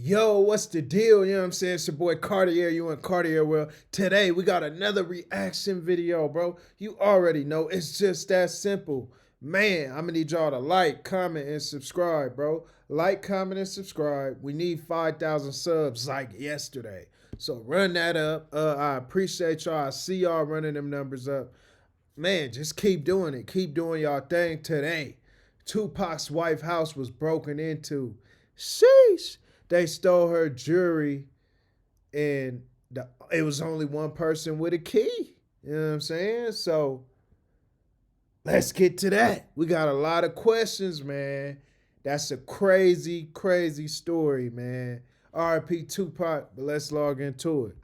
Yo, what's the deal? You know what I'm saying? It's your boy Cartier. You in Cartier World. Today, we got another reaction video, bro. You already know. It's just that simple. Man, I'm going to need y'all to like, comment, and subscribe, bro. Like, comment, and subscribe. We need 5,000 subs like yesterday. So run that up. I appreciate y'all. I see y'all running them numbers up. Man, just keep doing it. Keep doing y'all thing today. 2PAC'S wife house was broken into. Sheesh. They stole her jewelry, and it was only one person with a key. You know what I'm saying? So let's get to that. We got a lot of questions, man. That's a crazy, crazy story, man. RIP Tupac, but let's log into it.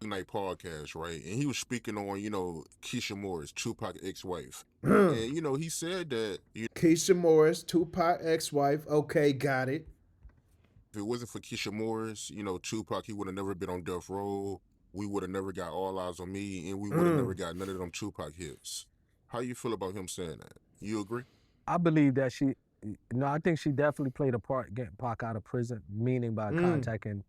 Night podcast, right? And he was speaking on, Keisha Moore's Tupac ex-wife. And, he said that Keisha Morris, Tupac ex-wife. Okay, got it. if it wasn't for Keisha Moore's, Tupac, he would have never been on death row. We would have never got All Eyes on Me, and we would have never got none of them Tupac hits. How you feel about him saying that? You agree? I believe that I think she definitely played a part getting Pac out of prison, meaning by contacting,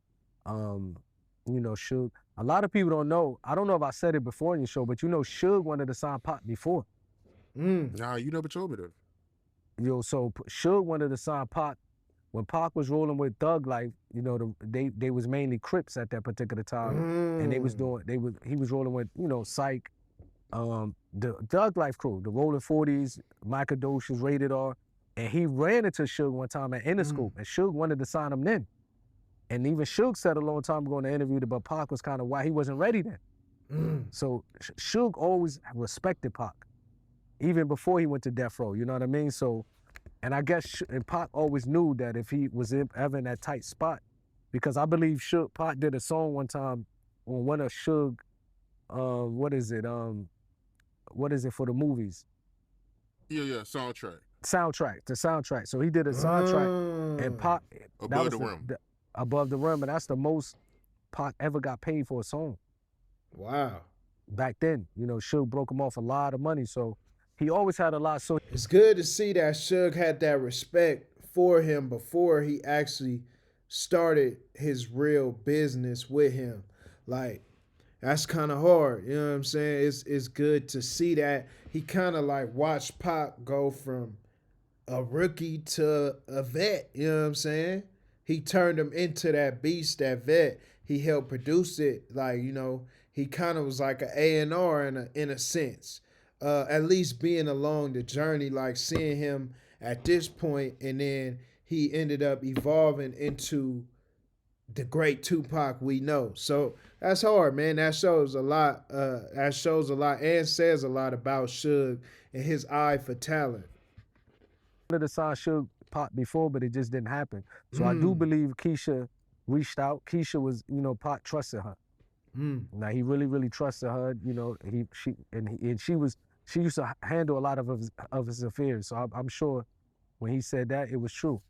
Suge. A lot of people don't know. I don't know if I said it before in your show, but Suge wanted to sign Pac before. Nah, you never told me that. So Suge wanted to sign Pac when Pac was rolling with Thug Life. They was mainly Crips at that particular time, and he was rolling with Psych, the Thug Life crew, the Rolling 40s, Micah Dosh's Rated R, and he ran into Suge one time at Interscope, and Suge wanted to sign him then. And even Suge said a long time ago in the interview that Pac was kind of why he wasn't ready then. So Suge always respected Pac, even before he went to death row, you know what I mean? So, and I guess and Pac always knew that if he was ever in that tight spot, because I believe Pac did a song one time on one of Suge, what is it for the movies? Yeah, soundtrack. The soundtrack. So he did a soundtrack, and Pac Above the Rim. Above the Rim, and that's the most Pac ever got paid for a song. Wow. Back then, Suge broke him off a lot of money, so he always had a lot. So it's good to see that Suge had that respect for him before he actually started his real business with him. Like, that's kind of hard, you know what I'm saying? It's good to see that he kind of like watched Pac go from a rookie to a vet, you know what I'm saying? He turned him into that beast, that vet. He helped produce it, like, he kind of was like an A&R in a sense. At least being along the journey, like seeing him at this point, and then he ended up evolving into the great Tupac we know. So that's hard, man. That shows a lot. And says a lot about Suge and his eye for talent. I wanted to sign Suge Pac before, but it just didn't happen. So I do believe Keisha reached out. Keisha was, Pac trusted her. Now he really, really trusted her. She used to handle a lot of his affairs. So I'm sure when he said that, it was true.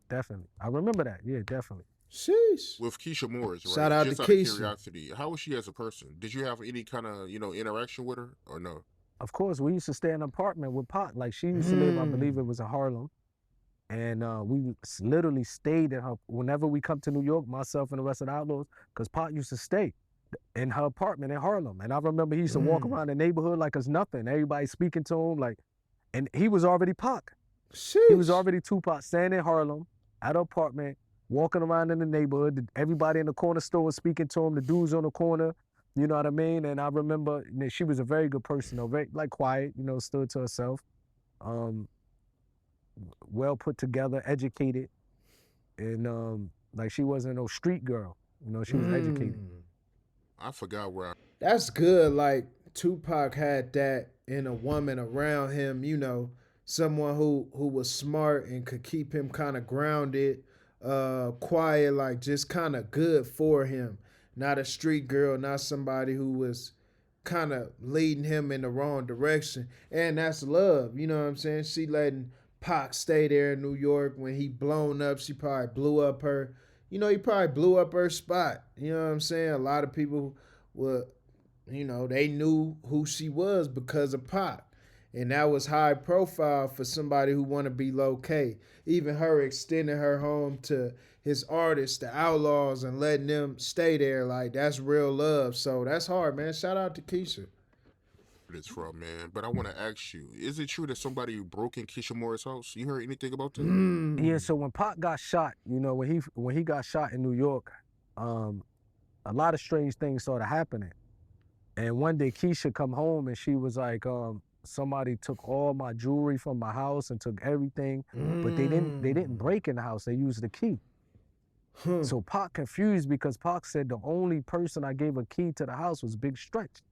Definitely. I remember that. Yeah, definitely. Sheesh. With Keisha Moore's, right? Shout out just to out Keisha. Of curiosity, how was she as a person? Did you have any kind of, interaction with her or no? Of course, we used to stay in an apartment with Pac. Like, she used to live, I believe it was in Harlem. And we literally stayed in her, whenever we come to New York, myself and the rest of the Outlaws, because Pac used to stay in her apartment in Harlem. And I remember he used to walk around the neighborhood like it's nothing. Everybody speaking to him, like, and he was already Pac. Sheesh. He was already Tupac, standing in Harlem at her apartment, walking around in the neighborhood. Everybody in the corner store was speaking to him, the dudes on the corner, you know what I mean? And I remember she was a very good person, though, very, like, quiet, stood to herself. Well put together, educated, and like, she wasn't no street girl. She was educated. I forgot where. That's good. Like, Tupac had that in a woman around him. Someone who was smart and could keep him kind of grounded, quiet, like just kind of good for him. Not a street girl, not somebody who was kind of leading him in the wrong direction. And that's love. You know what I'm saying? She letting Pac stay there in New York. When he blown up, she probably blew up her. He probably blew up her spot. You know what I'm saying? A lot of people were, they knew who she was because of Pac. And that was high profile for somebody who want to be low-key. Even her extending her home to his artists, the Outlaws, and letting them stay there. Like that's real love. So that's hard, man. Shout out to Keisha. It's from, man. But I want to ask you, is it true that somebody broke in Keisha Moore's house? You heard anything about that? Yeah, so when Pac got shot, you know, when he got shot in New York, a lot of strange things started happening. And one day Keisha come home and she was like, somebody took all my jewelry from my house and took everything, but they didn't break in the house. They used the key. So Pac confused because Pac said the only person I gave a key to the house was Big Stretch.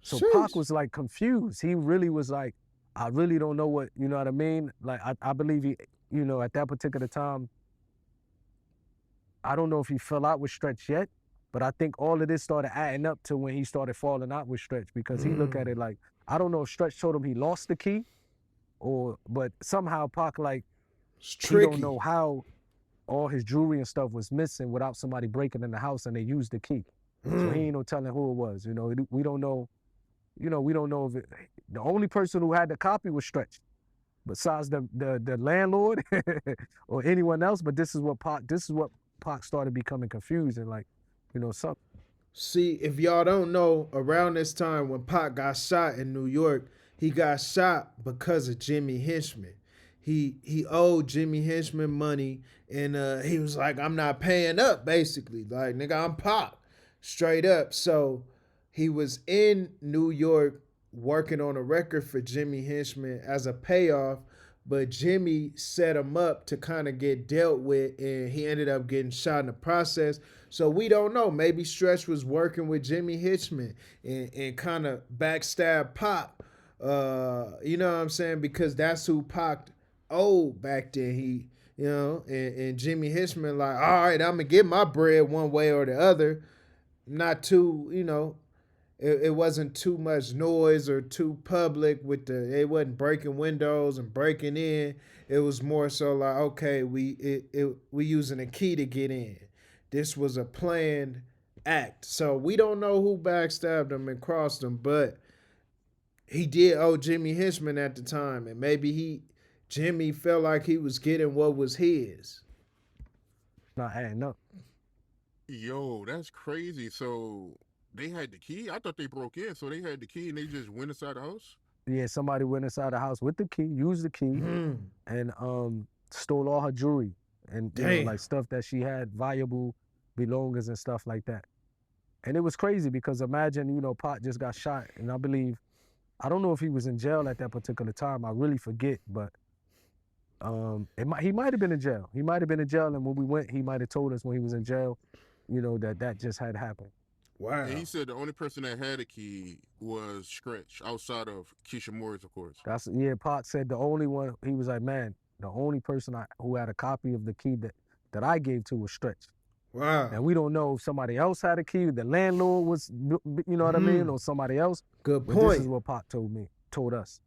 So Pac was like confused. He really was like, I really don't know what, you know what I mean? Like, I believe he, you know, at that particular time, I don't know if he fell out with Stretch yet, but I think all of this started adding up to when he started falling out with Stretch, because he looked at it like, I don't know if Stretch told him he lost the key but somehow Pac like, he don't know how all his jewelry and stuff was missing without somebody breaking in the house and they used the key. So he ain't no telling who it was. You know, we don't know. You know, we don't know if the only person who had the copy was Stretch, besides the landlord or anyone else. But this is what Pac started becoming confused and like, you know, something. See, if y'all don't know, around this time when Pac got shot in New York, he got shot because of Jimmy Henchman. He owed Jimmy Henchman money, and he was like, I'm not paying up, basically. Like, nigga, I'm Pac. Straight up. So he was in New York working on a record for Jimmy Henchman as a payoff, but Jimmy set him up to kind of get dealt with, and he ended up getting shot in the process. So we don't know. Maybe Stretch was working with Jimmy Henchman and kind of backstab Pac. You know what I'm saying? Because that's who Pac owed back then. He, you know, and Jimmy Henchman like, all right, I'm gonna get my bread one way or the other. Not too, you know, it wasn't too much noise or too public with it wasn't breaking windows and breaking in. It was more so like, okay, we using a key to get in. This was a planned act. So we don't know who backstabbed him and crossed him, but he did owe Jimmy Henchman at the time, and maybe Jimmy felt like he was getting what was his. Not adding up. Yo, that's crazy. So they had the key? I thought they broke in, so they had the key and they just went inside the house? Yeah, somebody went inside the house with the key, used the key, and stole all her jewelry and you know, like stuff that she had, valuable belongings and stuff like that. And it was crazy because imagine, you know, Pac just got shot, and I don't know if he was in jail at that particular time. I really forget, but he might have been in jail. He might have been in jail, and when we went, he might have told us when he was in jail, you know, that just had happened. Wow. And he said the only person that had a key was Stretch, outside of Keisha Moore's, of course. Pac said the only one, he was like, man, the only person who had a copy of the key that I gave to was Stretch. Wow. And we don't know if somebody else had a key, the landlord was, you know what I mean, or somebody else. Good point. But this is what Pac told us.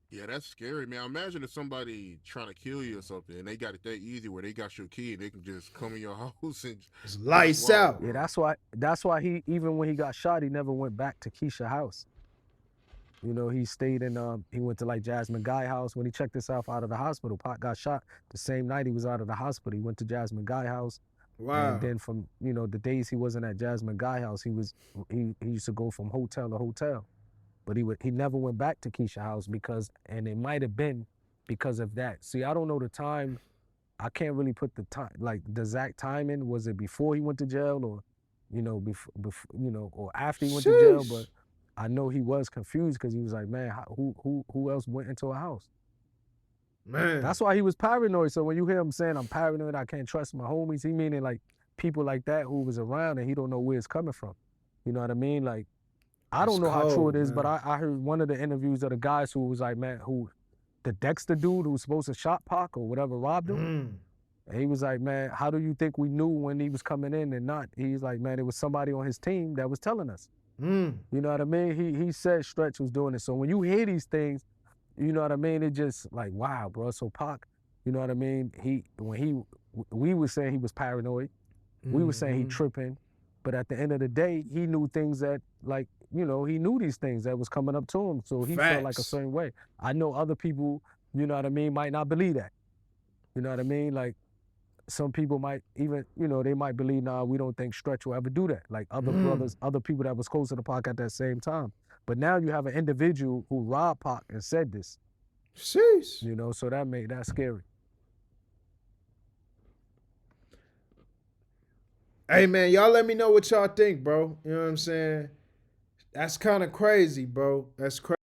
Yeah, that's scary, man. Imagine if somebody trying to kill you or something, and they got it that easy where they got your key and they can just come in your house and it's lights out. Yeah, that's why he, even when he got shot, he never went back to Keisha's house. You know, he stayed in, he went to like Jasmine Guy house. When he checked himself out of the hospital, Pac got shot the same night he was out of the hospital. He went to Jasmine Guy house. Wow. And then from, you know, the days he wasn't at Jasmine Guy house, he used to go from hotel to hotel. But he never went back to Keisha's house and it might have been because of that. See, I don't know the time. I can't really put the time, like the exact timing. Was it before he went to jail, or, you know, before you know, or after he went to jail? But I know he was confused because he was like, man, who else went into a house? Man, that's why he was paranoid. So when you hear him saying, I'm paranoid, I can't trust my homies, he meaning like people like that who was around and he don't know where it's coming from. You know what I mean? Like, I don't know how true it is, man. But I heard one of the interviews of the guys who was like, man, the Dexter dude who was supposed to shot Pac or whatever robbed him. And he was like, man, how do you think we knew when he was coming in and not? He's like, man, it was somebody on his team that was telling us. You know what I mean? He said Stretch was doing it. So when you hear these things, you know what I mean? It just like, wow, bro. So Pac, you know what I mean? We were saying he was paranoid. We were saying he tripping. But at the end of the day, he knew things that, like, you know, he knew these things that was coming up to him. So he felt like a certain way. I know other people, you know what I mean, might not believe that. You know what I mean? Like, some people might even, they might believe, nah, we don't think Stretch will ever do that. Like other brothers, other people that was close to the Pac at that same time. But now you have an individual who robbed Pac and said this. Sheesh. So that made that scary. Hey man, y'all let me know what y'all think, bro. You know what I'm saying? That's kind of crazy, bro. That's crazy.